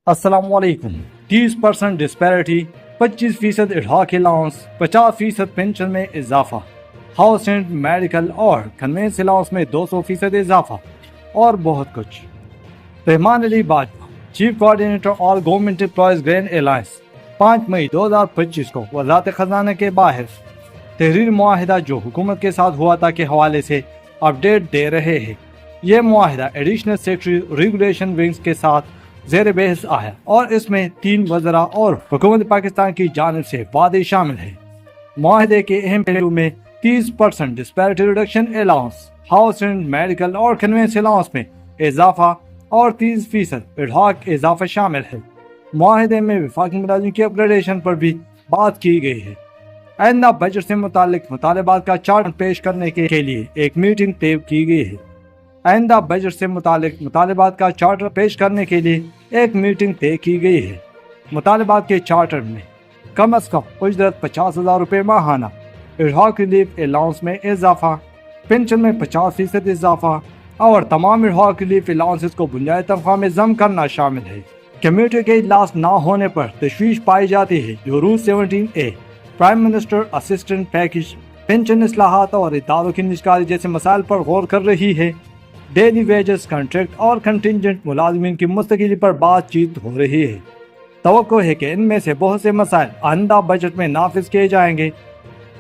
अस्सलाम वालेकुम। 30% disparity, 25% इढ़ाक allowance, 50% pension में इजाफा, हाउस एंड मेडिकल और कन्वेंस अलाउंस में 200% इजाफा और बहुत कुछ। Rahman Ali Bajwa, chief coordinator all government employees grand alliance, 5 मई 2025 को वज़ारत खजाना के बाहर तहरीर मुआहिदा जो हुकूमत के साथ हुआ था के हवाले से अपडेट दे रहे हैं। ये मुआहिदा एडिशनल सेक्रेटरी रेगुलेशन विंग्स के साथ ज़ेर बहस आया और इसमें 3 वज़रा और हुकूमत पाकिस्तान की जानिब से वादे शामिल हैं। मुआहिदे के अहम पहलू में 30% disparity reduction allowance, house and medical और कन्वेंस अलाउंस में इजाफा और 30% इढ़ाक इजाफा शामिल है। मुआहिदे में वफाकी मुलाजिम की अपग्रेडेशन पर भी बात की गई है। आइंदा बजट से मुतालिक मुतालबात का चार्ट पेश करने के लिए एक मीटिंग तय की गई है। आइंदा बजट से मुतालिक मुतालबात का चार्टर पेश करने के लिए एक मीटिंग तय की गई है। मुतालबात के चार्टर में कम अज़ कम उजरत 50,000 रुपये माहाना, इढ़ाक रिलीफ अलाउंस में इजाफा, पेंशन में 50% इजाफा और तमाम इढ़ाक रिलीफ अलाउंसेस को बुनियादी तनख्वाह में जम करना शामिल है। कमेटी के इजलास न होने पर तशवीश पाई जाती है जो rule 17A prime minister assistant package, pension इस्लाहात और इदारों की निजकारी जैसे मसाइल पर गौर कर रही है। डेली वेजेस, कॉन्ट्रैक्ट और कंटिजेंट मुलाजमीन की मुस्तकिली पर बातचीत हो रही है। तवक्को है कि इनमें से बहुत से मसाइल आइंदा बजट में नाफिज किए जाएंगे।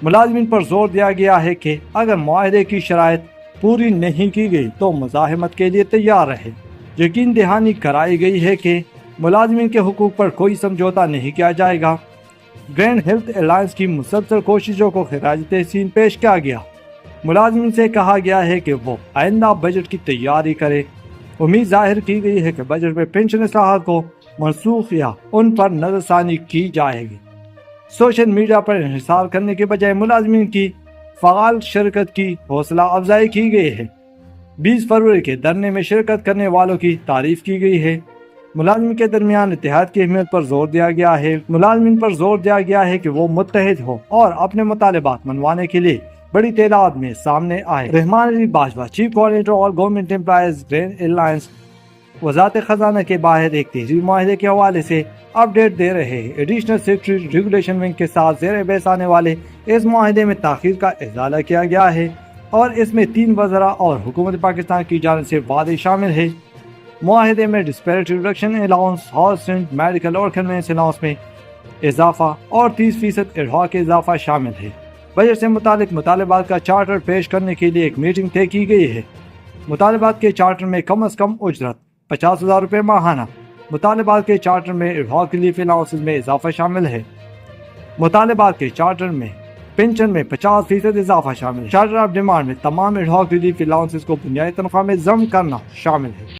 मुलाजमीन पर जोर दिया गया है कि अगर मुआहदे की शराइत पूरी नहीं की गई तो मुज़ाहमत के लिए तैयार रहे। यकीन दहानी कराई गई है कि मुलाजमीन के हुकूक पर कोई समझौता नहीं किया जाएगा। ग्रैंड हेल्थ अलायंस की मुसलसल कोशिशों को खिराज तहसीन पेश किया गया। मुलाजमीन से कहा गया है कि वो आइंदा बजट की तैयारी करे। उम्मीद जाहिर की गई है कि बजट में पेंशन इस्लाहात को मनसूख या उन पर नजरसानी की जाएगी। सोशल मीडिया पर इंहिसार करने के बजाय मुलाजमीन की फ़आल शिरकत की हौसला अफजाई की गई है। 20 फरवरी के धरने में शिरकत करने वालों की तारीफ की गई है। मुलाजमीन के दरमियान इत्तेहाद की अहमियत पर जोर दिया गया है। मुलाजमीन पर जोर दिया गया है कि वो मुत्तहिद हो और अपने मुतालबात मनवाने के लिए बड़ी तादाद में सामने आए। Rehman Ali Bajwa, chief coordinator all government employees grand alliance, वज़ारत खजाना के बाहर एक तहरीर मुआहिदे के हवाले से अपडेट दे रहे हैं। एडिशनल सेक्रेटरी रेगुलेशन विंग के साथ ज़ेर बहस आने वाले इस मुआहिदे में ताख़ीर का इज़ाला किया गया है और इसमें 3 वज़रा और हुकूमत पाकिस्तान की जानिब से वादे शामिल है। मुआहिदे में disparity reduction allowance, house and medical और कन्वेंस अलाउंस में इजाफा और 30% इढ़ाक इजाफा शामिल है। बजट से मुतालिक मुतालबात का चार्टर पेश करने के लिए एक मीटिंग तय की गई है। मुतालबात के चार्टर में कम अज़ कम उजरत 50,000 रुपये माहाना, मुतालबात के चार्टर में इढ़ाक रिलीफ अलाउंसेस में इजाफा शामिल है। मुतालबात के चार्टर में पेंशन में 50% इजाफा शामिल है। चार्टर ऑफ डिमांड में तमाम इढ़ाक रिलीफ अलाउंसेस को बुनियादी तनख्वाह में जम करना शामिल है।